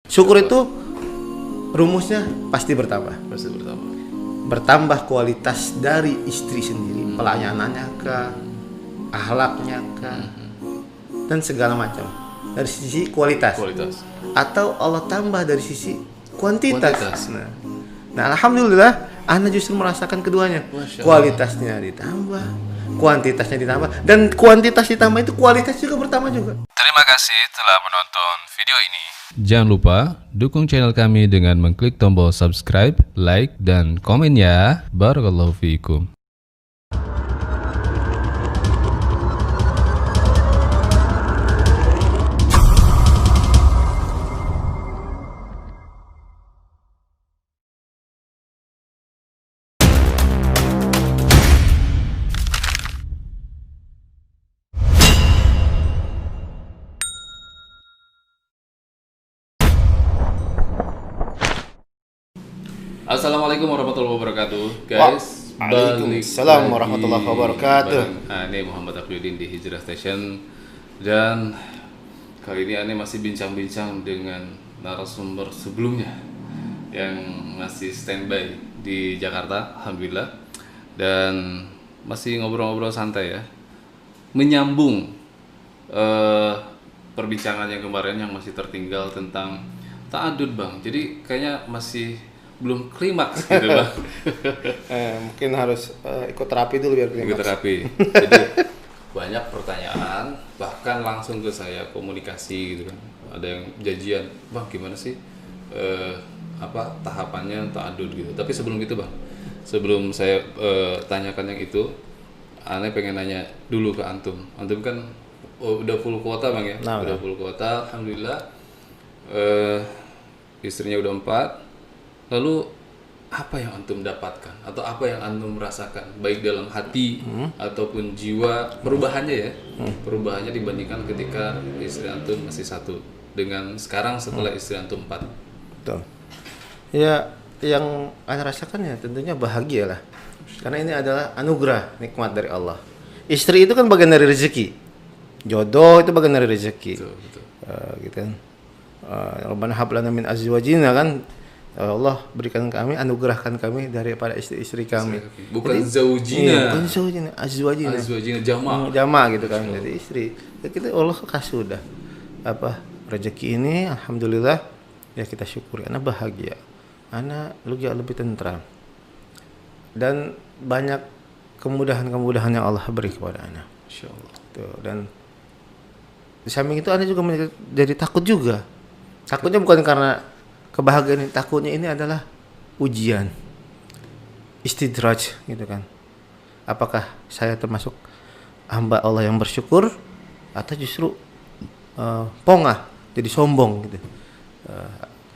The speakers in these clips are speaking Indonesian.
Syukur itu rumusnya pasti bertambah. Pasti bertambah. Bertambah kualitas dari istri sendiri, pelayanannya kah, akhlaknya kah, dan segala macam. Dari sisi kualitas. Atau Allah tambah dari sisi kuantitas. Nah, alhamdulillah Ana justru merasakan keduanya. Kualitasnya ditambah, kuantitasnya ditambah, dan kuantitas ditambah itu kualitas juga bertambah juga. Terima kasih telah menonton video ini. Jangan lupa dukung channel kami dengan mengklik tombol subscribe, like, dan komen ya. Barakallahu fiikum. Assalamualaikum warahmatullahi wabarakatuh, guys. Waalaikumsalam warahmatullahi wabarakatuh. Ini Muhammad Afyudin di Hijrah Station, dan kali ini Ane masih bincang-bincang dengan narasumber sebelumnya yang masih standby di Jakarta, alhamdulillah, dan masih ngobrol-ngobrol santai ya, menyambung perbincangan yang kemarin yang masih tertinggal tentang ta'adud, Bang. Jadi kayaknya masih belum klimaks gitu, Bang. Mungkin harus ikut terapi dulu biar klimaks. Ikut terapi. Jadi banyak pertanyaan, bahkan langsung ke saya komunikasi gitu kan. Ada yang janjian, Bang gimana sih tahapannya ta'adud gitu. Tapi sebelum itu, Bang, sebelum saya tanyakan yang itu, Ane pengen nanya dulu ke Antum. Antum kan udah full kuota, Bang ya? Udah full kuota, alhamdulillah. Istrinya udah 4. Lalu apa yang Antum dapatkan atau apa yang Antum merasakan baik dalam hati ataupun jiwa, perubahannya ya, perubahannya dibandingkan ketika istri Antum masih 1 dengan sekarang setelah istri Antum 4. Betul. Ya, yang Anda rasakan ya tentunya bahagia lah, karena ini adalah anugerah, nikmat dari Allah. Istri itu kan bagian dari rezeki, jodoh itu bagian dari rezeki. Betul. Gitu kan. Rabbana hab lana min azwajina kan. Allah berikan kami, anugerahkan kami daripada istri-istri kami. Bukan zaujina. Bukan zaujina, azwajina. Azwajina jama' gitu kan. Jadi istri. Kita Allah kasih sudah rezeki ini, alhamdulillah ya, kita syukuri. Ana bahagia. Ana lebih tentram. Dan banyak kemudahan-kemudahan yang Allah beri kepada ana. Insyaallah. Tuh, dan di samping itu ana juga jadi takut juga. Takutnya bukan karena kebahagiaan ini, takutnya ini adalah ujian, istidraj gitu kan. Apakah saya termasuk hamba Allah yang bersyukur atau justru pongah, jadi sombong gitu,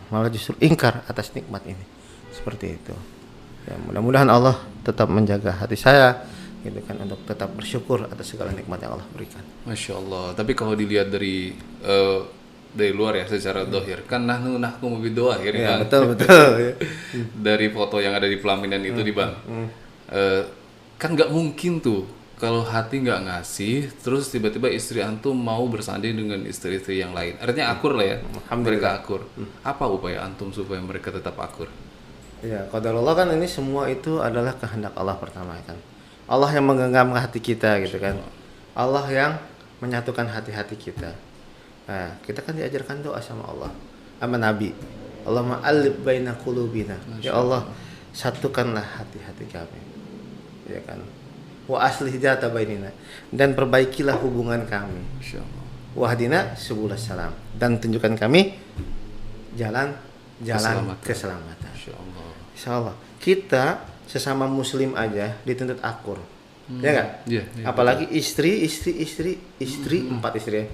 malah justru ingkar atas nikmat ini, seperti itu. Ya, mudah-mudahan Allah tetap menjaga hati saya gitu kan, untuk tetap bersyukur atas segala nikmat yang Allah berikan. Masya Allah. Tapi kalau dilihat dari luar ya, secara dohir kan nahkum bidoahir ya, kan. Betul ya. Dari foto yang ada di pelaminan itu di Bang, kan nggak mungkin tuh kalau hati nggak ngasih, terus tiba-tiba istri Antum mau bersanding dengan istri-istri yang lain. Artinya akur lah ya, mereka akur. Apa upaya Antum supaya mereka tetap akur? Ya, qadarullah kan, ini semua itu adalah kehendak Allah pertama kan. Allah yang menggenggam hati kita gitu kan. Allah yang menyatukan hati-hati kita. Nah, kita kan diajarkan doa sama Allah, sama Nabi. Allahumma alif baina qulubina. Ya Allah, satukanlah hati-hati kami. Ya kan. Wa aslih dzata bainina, dan perbaikilah hubungan kami. Insyaallah. Wahdina subulas salam, dan tunjukkan kami jalan keselamatan. Insyaallah. Insyaallah. Kita sesama muslim aja dituntut akur. Ya enggak? Yeah, apalagi istri 4 istri ya.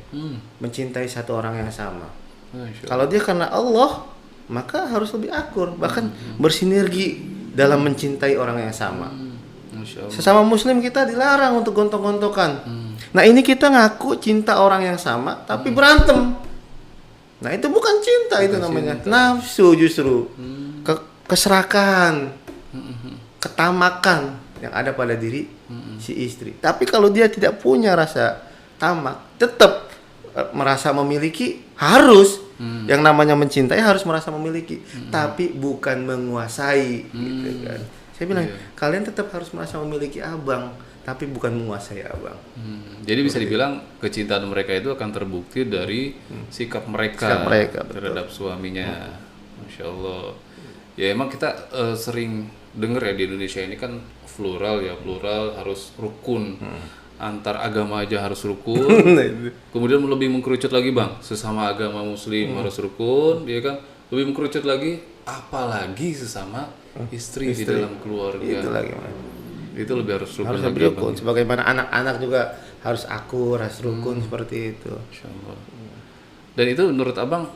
Mencintai satu orang yang sama. Kalau dia karena Allah, maka harus lebih akur, bahkan bersinergi dalam mencintai orang yang sama. Sesama muslim kita dilarang untuk gontok-gontokan. Nah, ini kita ngaku cinta orang yang sama tapi berantem. Nah, itu bukan cinta, itu namanya nafsu justru. Keserakan, ketamakan yang ada pada diri si istri. Tapi kalau dia tidak punya rasa tamak, tetap merasa memiliki, harus Yang namanya mencintai harus merasa memiliki, tapi bukan menguasai, gitu kan. Saya bilang kalian tetap harus merasa memiliki abang, tapi bukan menguasai abang. Jadi bisa dibilang kecintaan mereka itu akan terbukti dari sikap mereka terhadap suaminya. Masya Allah. Ya emang kita sering dengar ya di Indonesia ini kan plural harus rukun. Antar agama aja harus rukun. Kemudian lebih mengkerucut lagi bang, sesama agama muslim harus rukun, ya kan? Lebih mengkerucut lagi, apalagi sesama istri di dalam keluarga. Itu lagi, itu lebih harus rukun. Harus lebih rukun. Sebagaimana anak-anak juga harus akur, harus rukun seperti itu. Dan itu menurut abang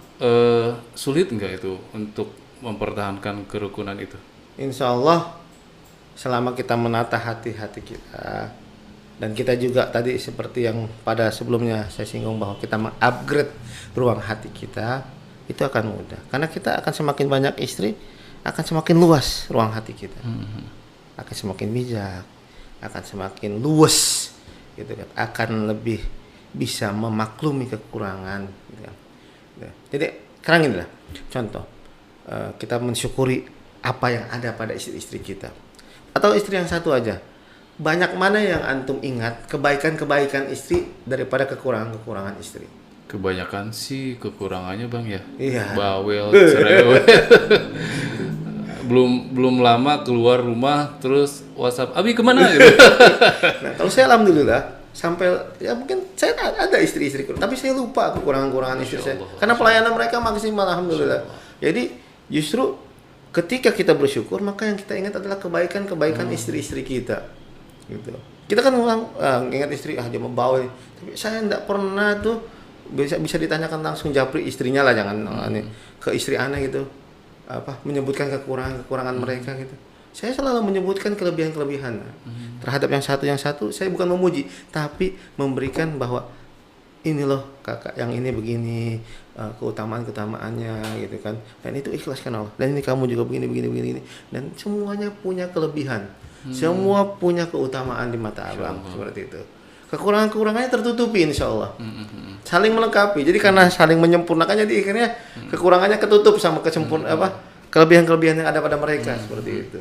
sulit nggak itu untuk mempertahankan kerukunan itu? Insya Allah selama kita menata hati-hati kita, dan kita juga tadi seperti yang pada sebelumnya saya singgung bahwa kita mengupgrade ruang hati kita, itu akan mudah. Karena kita akan semakin banyak istri, akan semakin luas ruang hati kita. Akan semakin bijak, akan semakin luas, gitu kan. Akan lebih bisa memaklumi kekurangan, gitu kan. Jadi sekarang ini lah contoh, kita mensyukuri apa yang ada pada istri-istri kita, atau istri yang satu aja. Banyak mana yang antum ingat kebaikan-kebaikan istri daripada kekurangan-kekurangan istri? Kebanyakan sih kekurangannya bang ya. Iya. Bawel, cerewet. belum lama keluar rumah terus WhatsApp, Abi kemana? Gitu. Nah, kalau saya alhamdulillah sampai ya mungkin saya ada istri-istri, tapi saya lupa kekurangan-kekurangan istri saya. Karena pelayanan mereka maksimal alhamdulillah. Jadi justru ketika kita bersyukur, maka yang kita ingat adalah kebaikan-kebaikan istri-istri kita. Gitu. Kita kan ulang ingat istri dia membawel, tapi saya enggak pernah tuh bisa ditanyakan langsung japri istrinya lah, jangan ke istri aneh gitu menyebutkan kekurangan mereka gitu. Saya selalu menyebutkan kelebihan terhadap yang satu saya bukan memuji, tapi memberikan bahwa ini loh kakak yang ini begini, keutamaannya gitu kan, dan itu ikhlas karena Allah, dan ini kamu juga begini, dan semuanya punya kelebihan. Semua punya keutamaan di mata abang, seperti itu. Kekurangan-kekurangannya tertutupi insya Allah. Saling melengkapi. Jadi karena saling menyempurnakan, jadi akhirnya kekurangannya ketutup sama kelebihan-kelebihan yang ada pada mereka, seperti itu.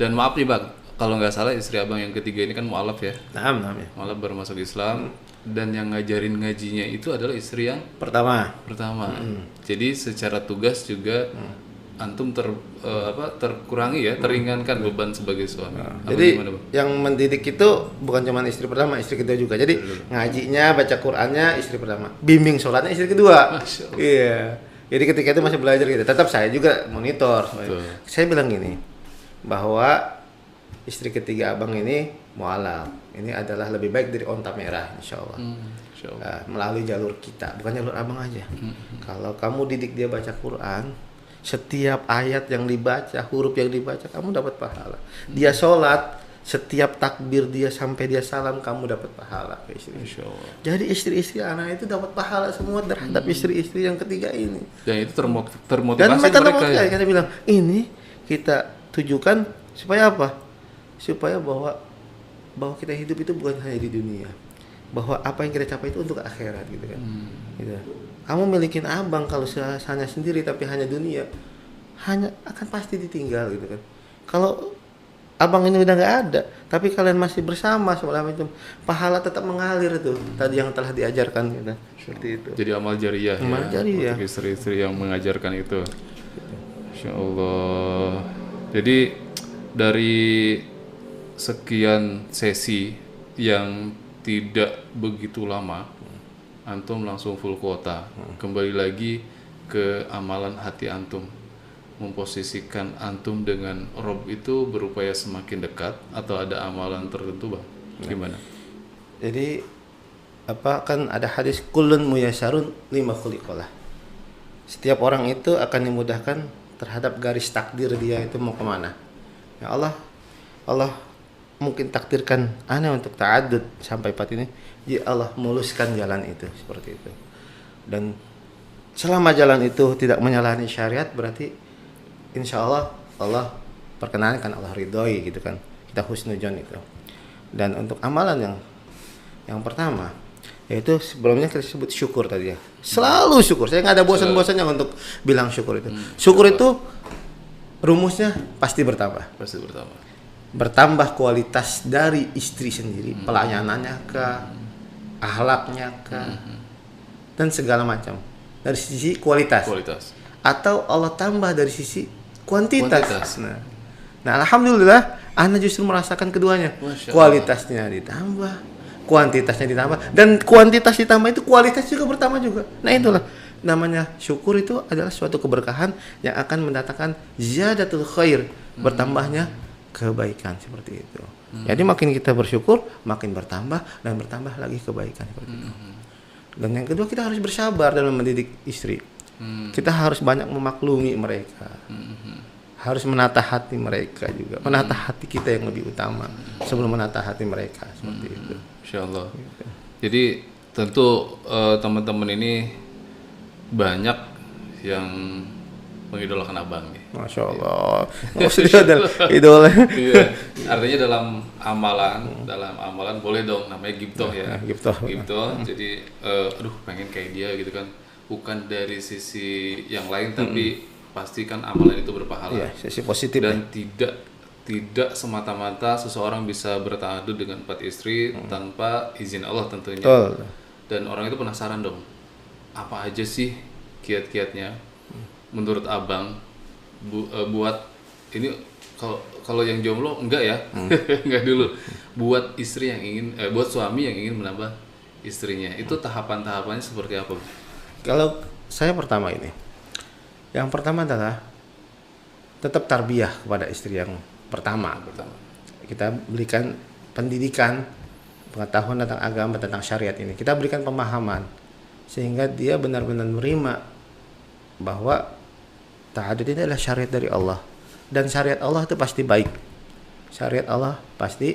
Dan maaf nih bang, kalau nggak salah istri abang yang ketiga ini kan mu'alaf ya. Nah, ya. Mu'alaf baru masuk Islam. Dan yang ngajarin ngajinya itu adalah istri yang pertama. Jadi secara tugas juga antum terkurangi ya, teringankan beban sebagai suami. Jadi gimana, yang mendidik itu bukan cuma istri pertama, istri kedua juga. Jadi ngajinya, baca Qur'annya istri pertama, bimbing sholatnya istri kedua. Iya. Jadi ketika itu masih belajar gitu, tetap saya juga monitor. Saya bilang gini, bahwa istri ketiga abang ini mu'alaf, ini adalah lebih baik dari onta merah, insya Allah. Melalui jalur kita, bukan jalur abang aja. Kalau kamu didik dia baca Qur'an, setiap ayat yang dibaca, huruf yang dibaca, kamu dapat pahala. Dia sholat, setiap takbir dia sampai dia salam, kamu dapat pahala ke istri. Jadi istri-istri anak itu dapat pahala semua terhadap istri-istri yang ketiga ini. Dan itu termotivasi dan mereka ya. Kita bilang, ini kita tujukan supaya apa? Supaya bahwa kita hidup itu bukan hanya di dunia, bahwa apa yang kita capai itu untuk akhirat, gitu kan. Gitu. Kamu milikin abang kalau hanya sendiri tapi hanya dunia, hanya akan pasti ditinggal, gitu kan. Kalau abang ini udah nggak ada, tapi kalian masih bersama selama itu, pahala tetap mengalir tuh. Tadi yang telah diajarkan, gitu. Seperti itu. Jadi amal jariyah. Amal jariyah. Untuk istri-istri yang mengajarkan itu. Insya Allah. Jadi dari sekian sesi yang tidak begitu lama, antum langsung full kuota. Kembali lagi ke amalan hati antum, memposisikan antum dengan Rob itu berupaya semakin dekat, atau ada amalan tertentu bang? Gimana? Jadi kan ada hadis kullun muyassarun lima khuliqalah. Setiap orang itu akan dimudahkan terhadap garis takdir dia itu mau kemana. Ya Allah mungkin takdirkan aneh untuk ta'addud sampai part ini, ya Allah muluskan jalan itu, seperti itu. Dan selama jalan itu tidak menyalahi syariat, berarti insya Allah perkenankan, Allah ridhoi, gitu kan. Kita husnudzon itu. Dan untuk amalan yang pertama, Yaitu sebelumnya kita sebut syukur tadi ya. Selalu syukur. Saya nggak ada bosan-bosannya untuk bilang syukur itu. Syukur itu rumusnya pasti bertambah. Pasti bertambah. Bertambah kualitas dari istri sendiri, pelayanannya kah, akhlaknya kah, dan segala macam. Dari sisi kualitas. Atau Allah tambah dari sisi kuantitas. Nah, alhamdulillah, ana justru merasakan keduanya. Kualitasnya ditambah, kuantitasnya ditambah, dan kuantitas ditambah itu kualitas juga bertambah juga. Nah, itulah namanya syukur, itu adalah suatu keberkahan yang akan mendatangkan ziyadatul khair, bertambahnya kebaikan seperti itu. Jadi makin kita bersyukur, makin bertambah dan bertambah lagi kebaikan seperti itu. Dan yang kedua, kita harus bersabar dalam mendidik istri. Kita harus banyak memaklumi mereka. Harus menata hati mereka juga, menata hati kita yang lebih utama sebelum menata hati mereka seperti itu. Insyaallah. Gitu. Jadi tentu teman-teman ini banyak yang mengidolakan abang nih. Masya Allah. Idola. Iya. Artinya dalam amalan boleh dong namanya gibtoh ya. Gibtoh. Jadi aduh pengen kayak dia gitu kan. Bukan dari sisi yang lain tapi pastikan amalan itu berpahala. Iya, sisi positif dan tidak semata-mata seseorang bisa bertahadud dengan 4 istri tanpa izin Allah tentunya. Dan orang itu penasaran dong, apa aja sih kiat-kiatnya menurut abang buat ini, kalau yang jomblo enggak ya, enggak dulu. Buat istri yang ingin buat suami yang ingin menambah istrinya, itu tahapan-tahapannya seperti apa? Kalau saya pertama ini, yang pertama adalah tetap tarbiyah kepada istri yang pertama. Kita berikan pendidikan, pengetahuan tentang agama, tentang syariat ini. Kita berikan pemahaman sehingga dia benar-benar menerima bahwa ta'adud ini adalah syariat dari Allah, dan syariat Allah itu pasti baik. Syariat Allah pasti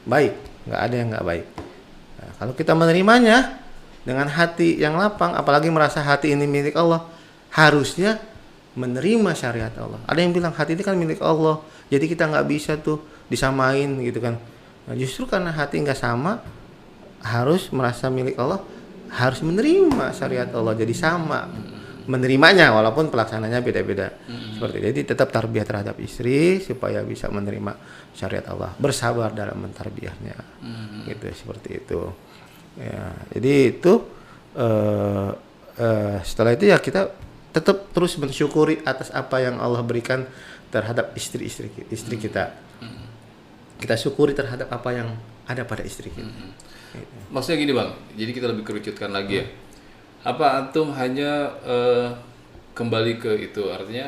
baik, nggak ada yang nggak baik. Nah, kalau kita menerimanya dengan hati yang lapang, apalagi merasa hati ini milik Allah, harusnya menerima syariat Allah. Ada yang bilang hati ini kan milik Allah, jadi kita nggak bisa tuh disamain gitu kan. Nah, justru karena hati nggak sama, harus merasa milik Allah, harus menerima syariat Allah jadi sama menerimanya, walaupun pelaksananya beda-beda. Seperti itu. Jadi tetap tarbiyah terhadap istri supaya bisa menerima syariat Allah, bersabar dalam mentarbiyahnya. Gitu, seperti itu. Ya, jadi itu setelah itu ya kita tetap terus mensyukuri atas apa yang Allah berikan terhadap istri kita. Kita syukuri terhadap apa yang ada pada istri kita. Maksudnya gini Bang, jadi kita lebih kerucutkan lagi ya. Apa antum hanya kembali ke itu, artinya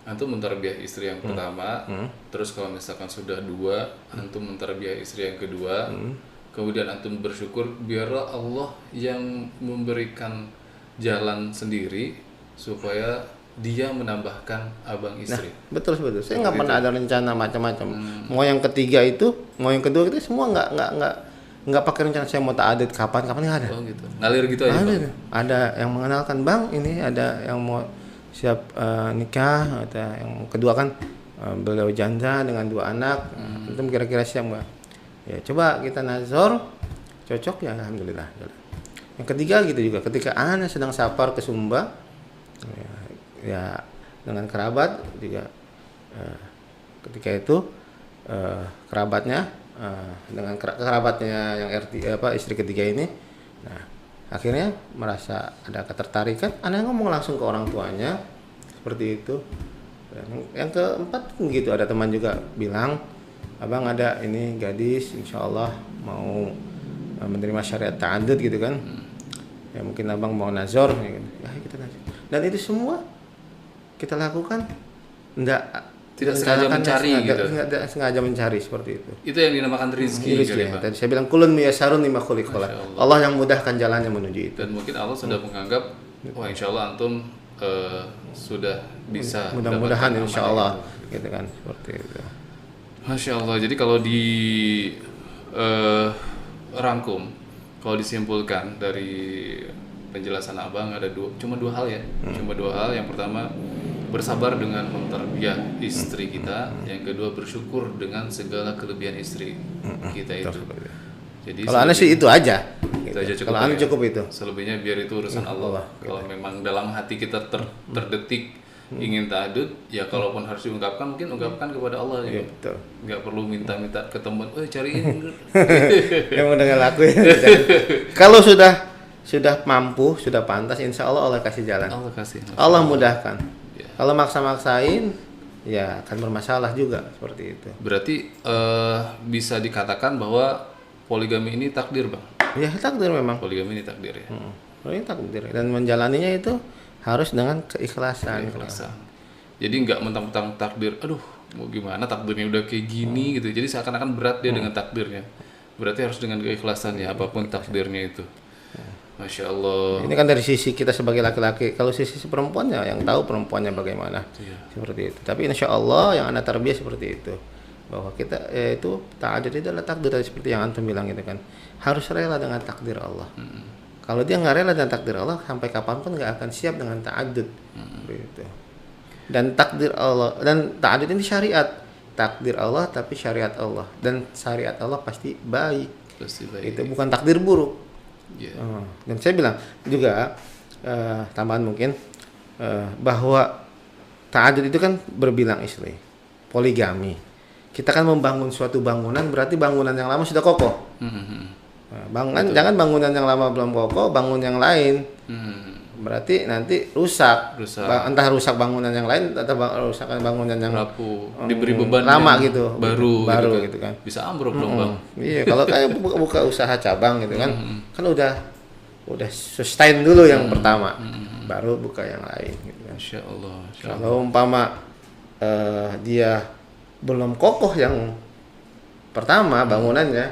antum mentarbiyah istri yang pertama, terus kalau misalkan sudah 2, antum mentarbiyah istri yang kedua, kemudian antum bersyukur biarlah Allah yang memberikan jalan sendiri supaya dia menambahkan abang istri. Nah, betul. Saya nggak pernah ada rencana macam-macam. Mau yang ketiga itu, mau yang kedua itu semua nggak pakai rencana saya mau ta'adud kapan nggak ada. Oh gitu. Ngalir gitu aja. Ada yang mengenalkan Bang, ini ada yang mau siap nikah, ada yang kedua kan beliau janda dengan 2 anak. Itu kira-kira siap nggak? Ya coba kita nazar, cocok ya alhamdulillah. Yang ketiga gitu juga, ketika ana sedang safar ke Sumba, ya dengan kerabat juga, ketika itu kerabatnya dengan kerabatnya yang istri ketiga ini, nah akhirnya merasa ada ketertarikan, ana ngomong langsung ke orang tuanya seperti itu. Yang keempat gitu, ada teman juga bilang, abang ada ini gadis insyaallah mau menerima syariat ta'adud gitu kan, ya mungkin abang mau nazar gitu. Ya kita nazar, dan itu semua kita lakukan tidak sengaja mencari gitu. Tidak sengaja mencari seperti itu. Itu yang dinamakan rezeki ya. Tadi saya bilang kulun miyasarun lima khuliqala. Allah yang mudahkan jalannya menuju itu. Dan mungkin Allah sudah menganggap wah insyaallah antum sudah bisa, mudah-mudahan insyaallah gitu kan, seperti itu. Masya Allah. Jadi kalau di rangkum, kalau disimpulkan dari penjelasan abang ada cuma dua hal ya. Cuma 2 hal. Yang pertama, bersabar dengan mentarbiyah istri kita. Yang kedua, bersyukur dengan segala kelebihan istri kita itu. Jadi kalau Anda sih itu aja. Itu aja cukup. Kalau anu cukup itu. Selebihnya biar itu urusan Allah. Kalau memang dalam hati kita terdetik ingin ta'adud, ya kalaupun harus diungkapkan, mungkin ungkapkan kepada Allah ya. Betul. Nggak perlu minta-minta ke teman, cariin. Yang udah ngelakuin. Kalau sudah mampu, sudah pantas, insya Allah Allah kasih jalan. Allah mudahkan. Ya. Kalau maksa-maksain, ya akan bermasalah juga seperti itu. Berarti bisa dikatakan bahwa poligami ini takdir, Bang? Ya takdir memang. Poligami ini takdir ya. Ini takdir, dan menjalaninya itu harus dengan keikhlasan. Jadi nggak mentang-mentang takdir, aduh mau gimana takdirnya udah kayak gini gitu. Jadi seakan-akan berat dia dengan takdirnya. Berarti harus dengan keikhlasan ya, apapun takdirnya itu. Masya Allah. Ini kan dari sisi kita sebagai laki-laki. Kalau sisi perempuannya yang tahu perempuannya bagaimana, seperti itu. Tapi insya Allah yang Anda tarbiyah seperti itu, bahwa kita itu ta'adud itu adalah takdir, seperti yang antum bilang gitu kan. Harus rela dengan takdir Allah. Kalau dia nggak rela dengan takdir Allah, sampai kapanpun nggak akan siap dengan ta'adud. Gitu. Dan takdir Allah, dan ta'adud ini syariat. Takdir Allah tapi syariat Allah, dan syariat Allah pasti baik. Itu bukan takdir buruk. Dan saya bilang juga tambahan mungkin bahwa ta'adud itu kan berbilang istri, poligami. Kita kan membangun suatu bangunan, berarti bangunan yang lama sudah kokoh. Jangan bangunan yang lama belum kokoh, bangun yang lain. Berarti nanti rusak. Entah rusak bangunan yang lain atau rusak bangunan yang rapuh, diberi beban lama gitu. Baru gitu kan. Bisa ambruk dong, Bang. Iya, kalau kayak buka usaha cabang gitu kan. Kan udah sustain dulu yang pertama. Baru buka yang lain gitu kan. Masya Allah. Kalau umpama dia belum kokoh yang pertama bangunannya,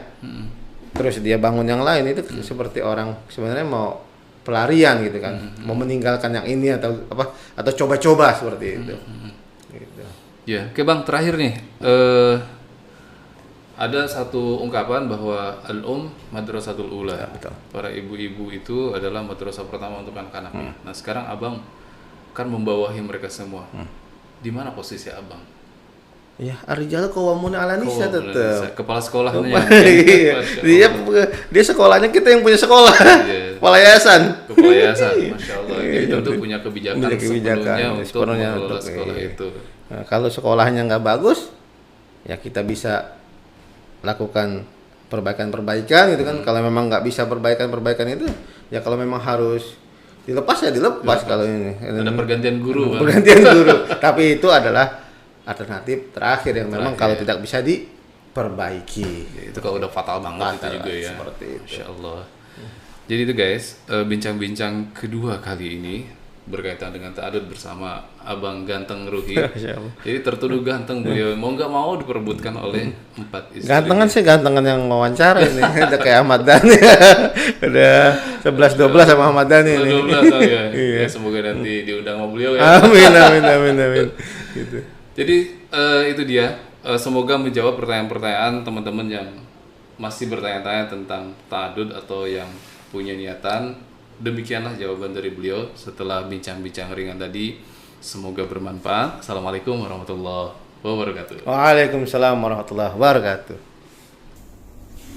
terus dia bangun yang lain, itu seperti orang sebenarnya mau pelarian gitu kan, mau meninggalkan yang ini atau coba-coba seperti itu. Gitu. Ya, oke Bang, terakhir nih, ada satu ungkapan bahwa madrasatul ula. Ya, betul. Para ibu-ibu itu adalah madrasah pertama untuk anak-anaknya. Nah sekarang Abang kan membawahi mereka semua. Di mana posisi Abang? Ya, Ar-Rijal Qawwamuna 'alan Nisa tetap. Kepala sekolahnya. Iya. Dia sekolahnya, kita yang punya sekolah. Kepala yayasan. Masya Allah. Jadi tentu punya kebijakan sepenuhnya untuk mengelola sekolah itu. Nah, kalau sekolahnya nggak bagus, ya kita bisa lakukan perbaikan-perbaikan gitu kan. Kalau memang nggak bisa perbaikan itu, ya kalau memang harus dilepas ya dilepas. Kalau ini ada pergantian guru. Tapi itu adalah alternatif terakhir yang memang kalau tidak bisa diperbaiki. Itu kalau udah fatal banget itu juga ya. Seperti itu. Masya Allah. Jadi itu guys, bincang-bincang kedua kali ini berkaitan dengan ta'adud bersama Abang Ganteng Ruhi. Jadi tertuduh ganteng beliau, mau nggak mau diperebutkan oleh 4 istri. Gantengan sih, gantengan yang wawancara ini. Udah kayak Ahmad Dhani. Udah 11-12 sama Ahmad Dhani ini. 12 ya. Semoga nanti diundang sama beliau ya. Amin. Gitu. Jadi itu dia, semoga menjawab pertanyaan-pertanyaan teman-teman yang masih bertanya-tanya tentang ta'adud atau yang punya niatan. Demikianlah jawaban dari beliau setelah bincang-bincang ringan tadi. Semoga bermanfaat. Assalamualaikum warahmatullahi wabarakatuh. Waalaikumsalam warahmatullahi wabarakatuh.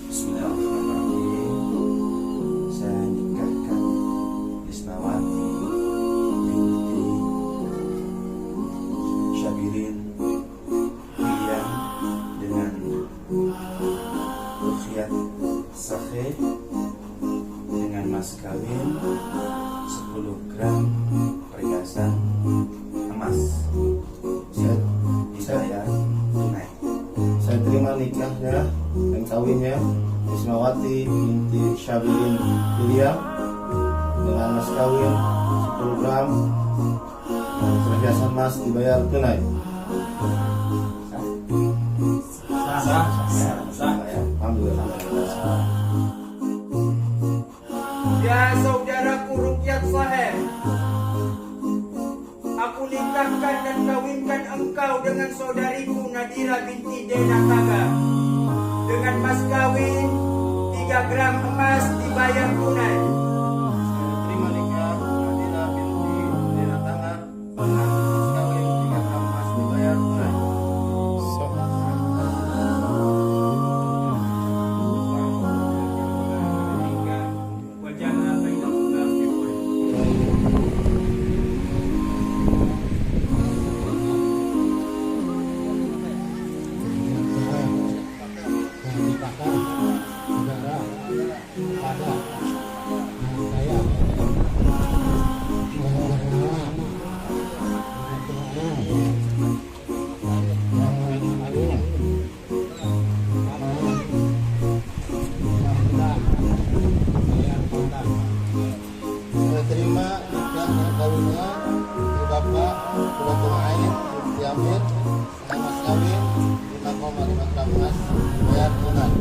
Bismillahirrahmanirrahim. Saya nikahkan Isnawati binti Syabirin Hiyah dengan Ruqyat Sahih dengan mas kawin 10 gram perhiasan emas. Dibayar tunai. Saya terima nikahnya dan kawinnya Isnawati binti Syabirin Hiyah dengan mas kawin 10 gram perhiasan emas, dibayar tunai. Alhamdulillah. Ya saudaraku Ruqyat Sahih, aku nikahkan dan kawinkan engkau dengan saudariku Nadira binti Dena Taga dengan mas kawin 3 gram emas, dibayar tunai. Terima nikah Nadira binti Dena Taga dengan mas kawin 3 gram emas, dibayar tunai. dua tuang air diambil, setengah mas kawin 5,5 gram emas, bayar tunai.